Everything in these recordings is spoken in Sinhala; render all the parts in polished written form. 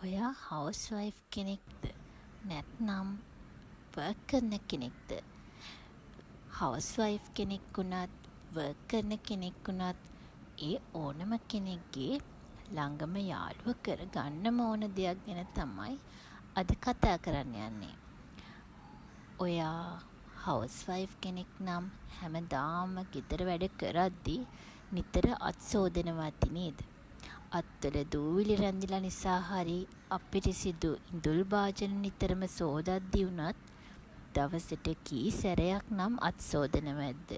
ඔයා හවුස්වයිෆ් කෙනෙක්ද? නැත්නම් වර්ක් කරන කෙනෙක්ද? හවුස්වයිෆ් කෙනෙක් වුණත් වර්ක් කරන කෙනෙක් වුණත් ඒ ඕනම කෙනෙක්ගේ ළඟම යාළුව කරගන්නම ඕන දෙයක් ගැන තමයි අද කතා කරන්න යන්නේ. ඔයා හවුස්වයිෆ් කෙනෙක් නම් හැමදාම ගෙදර වැඩ කරද්දි නිතර අත් සෝදනවා ඇති නේද? අත්වල දූවිලි රැඳිලා නිසා හරි අපිරිසිදු ඉඳුල් භාජන නිතරම සෝදද්දි වුණත් දවසට කී සැරයක් නම් අත් සෝදනවා ඇද්ද?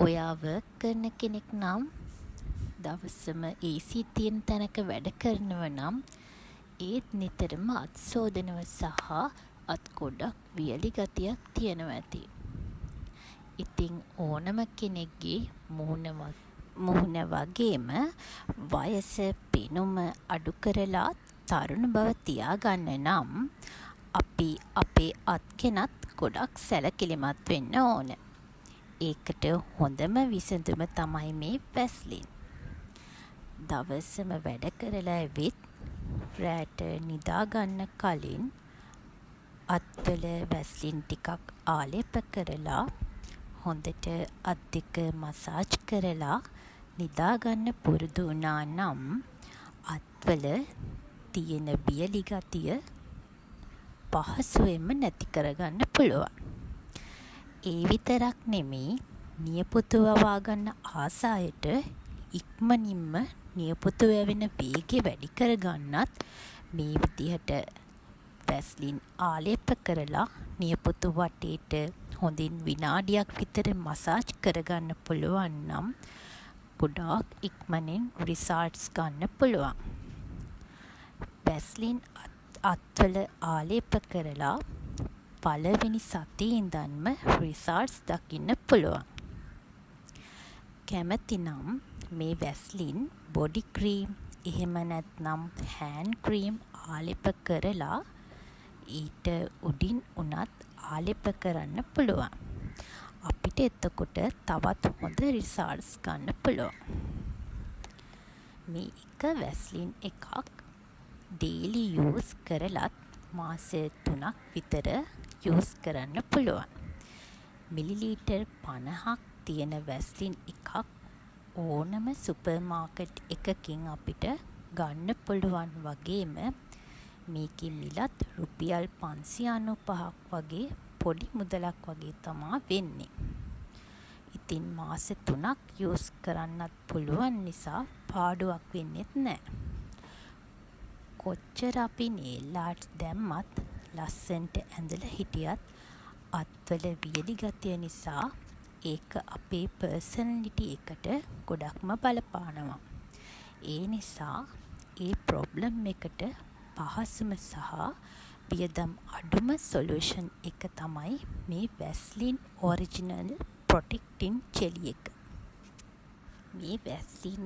ඔයා වර්ක් කරන කෙනෙක් නම් දවසම AC තියෙන තැනක වැඩ කරනව නම් ඒත් නිතරම අත් සෝදනව සහ අත් ගොඩක් වියලි ගතියක් තියෙනවා ඇති. ඉතින් ඕනම කෙනෙක්ගේ මුහුණ වගේම වයස පෙනුම අඩු කරලා තරුණ බව තියාගන්න නම් අපි අපේ අත් ගැනත් ගොඩක් සැලකිලිමත් වෙන්න ඕන. ඒකට හොඳම විසඳුම තමයි මේ වැස්ලින්. දවසම වැඩ කරලා ඇවිත් රෑට නිදාගන්න කලින් අත්වල වැස්ලින් ටිකක් ආලේප කරලා හොඳට අත් දෙක මසාජ් කරලා නිදාගන්න පුරුදු වුණා නම් අත්වල තියෙන වියලි ගතිය පහසුවෙන්ම නැති කරගන්න පුළුවන්. ඒ විතරක් නෙමෙයි, නියපොතු වවා ගන්න ආස අයට ඉක්මනින්ම නියපොතු වැවෙන වේගය වැඩි කරගන්නත් මේ විදිහට වැස්ලින් ආලේප කරලා නියපොතු වටේට හොඳින් විනාඩියක් විතර මසාජ් කරගන්න පුළුවන් නම් ගොඩාක් ඉක්මනින් රිසල්ට්ස් ගන්න පුළුවන්. වැස්ලින් අත්වල ආලේප කරලා පළවෙනි සතියේ ඉඳන්ම රිසල්ට්ස් දකින්න පුළුවන්. කැමති නම් මේ වැස්ලින් බොඩි ක්‍රීම් එහෙම නැත්නම් හෑන්ඩ් ක්‍රීම් ආලේප කරලා ඊට උඩින් උනත් ආලේප කරන්න පුළුවන්. අපිට එතකොට තවත් හොඳ රිසල්ට්ස් ගන්න පුළුවන්. මේ එක වැස්ලින් එකක් ඩේලි යූස් කරලත් මාස 3ක් විතර යූස් කරන්න පුළුවන්. මිලිලීටර් 50ක් තියෙන වැස්ලින් එකක් ඕනම සුපර් මාකට් එකකින් අපිට ගන්න පුළුවන් වගේම මේකේ මිලත් රුපියල් 595ක් වගේ පොඩි මුදලක් වගේ තමා වෙන්නේ. ඉතින් මාස 3ක් යූස් කරන්නත් පුළුවන් නිසා පාඩුවක් වෙන්නෙත් නැහැ. කොච්චර අපි nail art දැම්මත් ලස්සනට ඇඳලා හිටියත් අත්වල වියලි ගතිය නිසා ඒක අපේ පර්සනැලිටි එකට ගොඩක්ම බලපානවා. ඒ නිසා ඒ ප්‍රොබ්ලම් එකට පහසුම සහ වියදම් අඩුම සොලියුෂන් එක තමයි මේ වැස්ලින් ඔරිජිනල් ප්‍රොටෙක්ටින් ජෙලි එක. මේ වැස්ලින්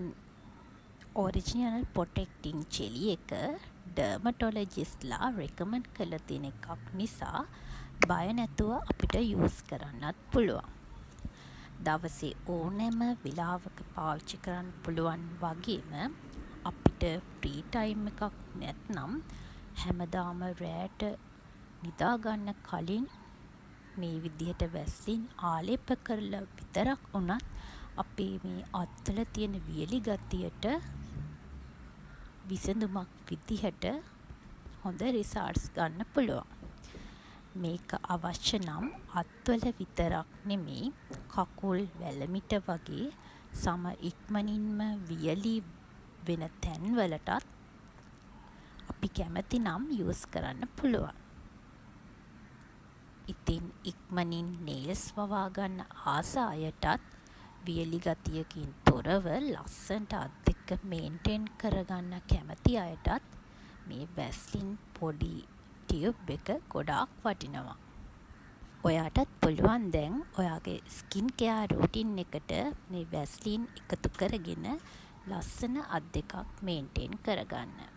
ඔරිජිනල් ප්‍රොටෙක්ටින් ජෙලි එක ඩර්මටොලොජිස්ට්ලා රෙකමන්ඩ් කරලා තියෙන එකක් නිසා බය නැතුව අපිට යූස් කරන්නත් පුළුවන්. දවසේ ඕනෑම වෙලාවක පාවිච්චි කරන්න පුළුවන් වගේම අපිට ෆ්‍රී ටයිම් එකක් නැත්නම් හැමදාම රෑට නිදාගන්න කලින් මේ විදිහට වැස්ලින් ආලේප කරලා විතරක් වුණත් අපේ මේ අත්වල තියෙන වියලි ගතියට විසඳුමක් විදිහට හොඳ රිසල්ට්ස් ගන්න පුළුවන්. මේක අවශ්‍ය නම් අත්වල විතරක් නෙමෙයි, කකුල් වැලමිට වගේ සම ඉක්මනින්ම වියලි වෙන තැන්වලටත් අපි කැමති නම් යූස් කරන්න පුළුවන්. ඉතින් ඉක්මනින් නේල්ස් වවා ගන්න ආස අයටත් වියලි ගතියකින් තොරව ලස්සනට අත් දෙක මේන්ටේන් කරගන්න කැමති අයටත් මේ වැස්ලින් පොඩි ටියුබ් එක ගොඩාක් වටිනවා. ඔයාටත් පුළුවන් දැන් ඔයාගේ ස්කින් කෙයාර් රූටින් එකට මේ වැස්ලින් එකතු කරගෙන ලස්සන අත් දෙකක් මේන්ටේන් කරගන්න.